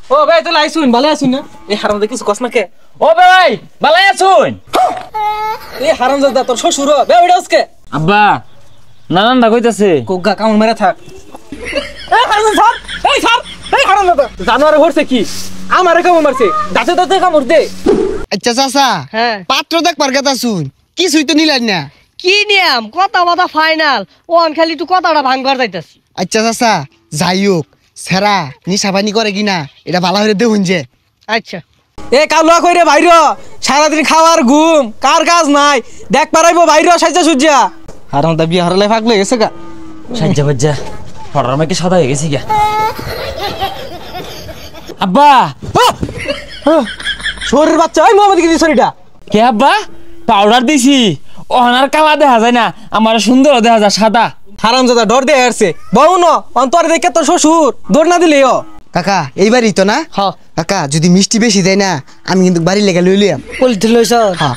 ও ভাই তুই আইছুন ভালো আছুন না এই হারামজাদা কিছু কস না কে ও ভাই ভালো আছুন এই হারামজাদা তোর শ্বশুর বে ওইটা আজকে আব্বা নানানদা কইতাছে কোগা কামড় মেরে থাক এই হারামজাদা এই হারামজাদা জানোয়ারে হরছে কি আমারে কামড় মারছে দাঁতে দাঁতে কামড় দে আচ্ছা চাচা হ্যাঁ পাত্র দেখবার কথা শুন কিছুই তো নিলেন না কি নিয়ম কথা বাতা ফাইনাল ওন খালি তুই কথাটা ভাঙবার যাইতাছি আচ্ছা চাচা যাই হোক সেরা নিশাবানি করে কিনা এটা ভালো হয়ে দেখুন যে আচ্ছা এ কালুয়া কইরে বাইর সারাদিন খাওয়ার ঘুম কার কাজ নাই দেখ পারাইবো বাইর সাইজা সুজা হারামজাদা বিয়ে হারালে ফাগলে গেছে গা সাজ্জা বাজ্জা ফড়ার মাকে সাদা হয়ে গেছি গা আব্বা শরীর বাচ্চা ওই মোহাম্মদ কি শরীরটা কে আব্বা পাউডার দিছি ওহানার কালা দেখা যায় না আমার সুন্দর দেখা যায় সাদা হারামজাদা ডর দিয়ে আসছে বউ ন অন্তরে দেখে তোর শ্বশুর দৌড় না দিলেও কাকা এইবারই তো না হ্যাঁ কাকা যদি মিষ্টি বেশি দেয় না আমি কিন্তু বাড়ি লেগে লইলাম পলিথি লইছ হ্যাঁ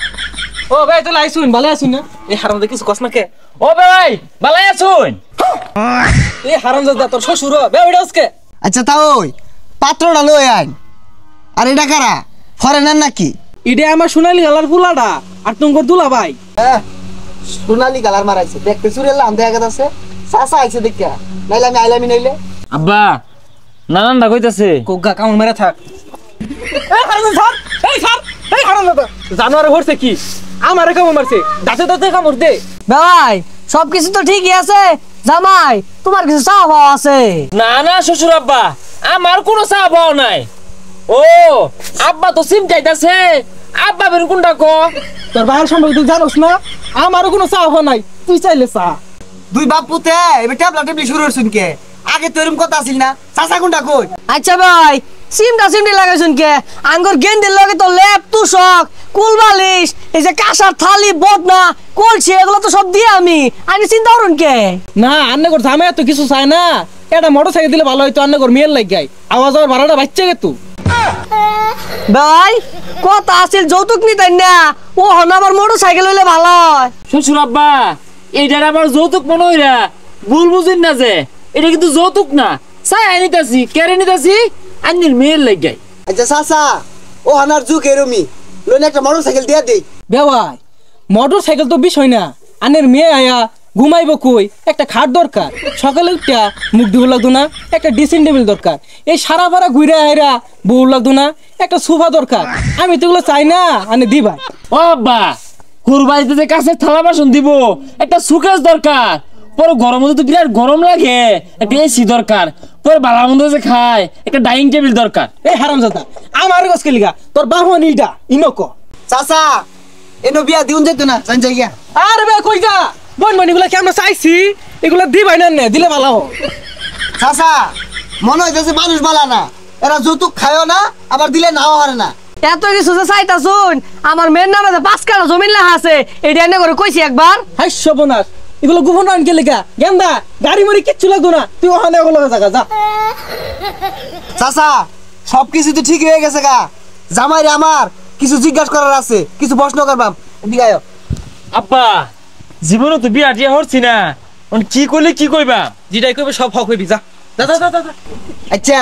ও ভাই তুই আইছুন ভালো আছুন না এই হারামজাদা কিছু কস না কে ও ভাই ভালো আছুন এই হারামজাদা তোর শ্বশুর বে ওইটা আজকে আচ্ছা তা ওই পাত্রটা লই আইন আর এটা কারা ফরেনার নাকি ইডে আমার সোনালি গালার ফুলাডা আর তোমার দুলা ভাই সোনালি কালার মারাইছে দেখতে চুরেলাম দেখা গেছে চাচা আইছে দেখা নাইলে আমি আইলামি নাইলে আব্বা নানানদা কইতাছে কোগা কামড় মেরে থাক এই হারামজাদা জানোয়ারে হরছে কি আমারে কামড় মারছে দাঁতে দাঁতে কামড় দে ভাই সবকিছু তো ঠিকই আছে জামাই তোমার কিছু চাওয়া পাওয়া আছে না না শ্বশুর আব্বা আমার কোনো চা পাওয়া নাই ও আব্বা তো সিম চাইতাছে আব্বা বের কোনটা কো তোর ভাইয়ের সম্পর্কে তুই জানোস না আমারও কোনো চাওয়া নাই তুই চাইলে চা দুই বাপ পুতে এবার ট্যাবলা টেবলি শুরু হচ্ছুন কে আগে তো এরকম কথা আসিল না চাচা কোনটা কই আচ্ছা ভাই সিমটি লাগাইছুন কে আঙ্গুর গেন্দির লগে তো লেপ তুষক কুল বালিশ এই যে কাঁসার থালি বদনা কলছি এগুলো তো সব দিয়ে আমি চিন্তা করুন কে না আন্নে কর ঝামে তো কিছু চায় না এটা মোটরসাইকেল দিলে ভালো হইতো আন্নে কর মেয়ের লাগ গাই আওয়াজ আর ভাড়াটা বাচ্চা গে তুই ভাই কথা আছিল যৌতুক নিতেন না ও হন আবার মোটর সাইকেল হইলে ভালো হয় শ্বশুর আব্বা এইটার আবার যৌতুক মনে হইরা ভুল বুঝিন না যে এটা কিন্তু যৌতুক না চাই আনিতাছি কেড়ে নিতাছি আন্নির মেয়ের লাগ গাই আচ্ছা চাচা ও হানার যুগ এরমি লোন একটা মোটরসাইকেল দিয়ে দেই বেওয়াই মোটরসাইকেল তো বিষয় না আন্নের মেয়ে আয়া ঘুমাইবো কই একটা খাট দরকার সকালে উঠা মুখ ধুবো লাগতো না একটা ড্রেসিং টেবিল দরকার এই সারা পাড়া ঘুরে আয়রা বউ লাগতো না একটা সোফা দরকার আমি তো এগুলো চাই না আনে দিবা ও আব্বা কুরবানিতে যে কাছের থালা বাসন দিব একটা সুকেস দরকার পরে গরম মধ্যে তো বিরাট গরম লাগে একটা এসি দরকার পরে বালা মন্দ যে খায় একটা ডাইনিং টেবিল দরকার এই হারামজাদা আমার গছকে লিগা তোর বাহন ইটা ইনক চাচা এনো বিয়া দিউন যাইতো না জান যাই গিয়া আরে বে কই যা বন বন এগুলা কি আমরা চাইছি এগুলা দিবাই না নে দিলে ভালো হয় চাচা মনে হইতেছে মানুষ বালা না এরা যৌতুক খায়ও না আবার দিলে নাও হারে না এত কিছু যে চাইতাছুন আমার মেয়ের নামে 5 কাঠা জমি লেখা আছে এটা এনে করে কইছি একবার হাই সবনাশ এগুলো গোপন আনকে লেগা গেন্দা গাড়ি মারি কিচ্ছু লাগতো না তুই ওখানে ওগুলো জায়গা যা চাচা সবকিছু তো ঠিক হয়ে গেছে গা জামাইরে আমার কিছু জিজ্ঞাসা করার আছে কিছু প্রশ্ন করবাম এদিকে আয় আব্বা জীবনে তো বিয়া টিয়া হচ্ছি না কি করলে কি কইবা যেটাই কইবে সব হক হইবি যা যা যা যা যা আচ্ছা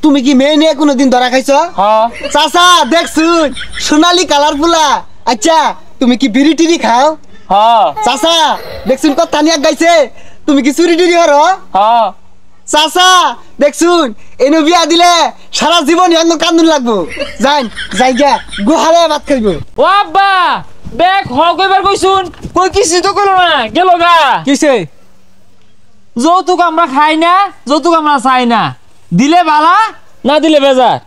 তুমি কি মেয়ে নিয়ে কোনোদিন ধরা খাইছো হ্যাঁ চাচা দেখছুন সোনালি কালার ফুলা আচ্ছা তুমি কি বিড়ি টিড়ি খাও হ্যাঁ চাচা দেখছুন কথা নিয়ে গাইছে তুমি কি চুরি টুরি করো হ্যাঁ চাচা দেখছুন এনে বিয়া দিলে সারা জীবন এমন কান্দুন লাগবো যাই যাই গিয়া গুহালে ভাত খাইবো ও আব্বা বেক হ কইবার কইছুন কই কিছু তো কইলো না গেল গা কিসে যৌতুক আমরা খাই না যৌতুক আমরা চাই না দিলে বালা না দিলে বেজার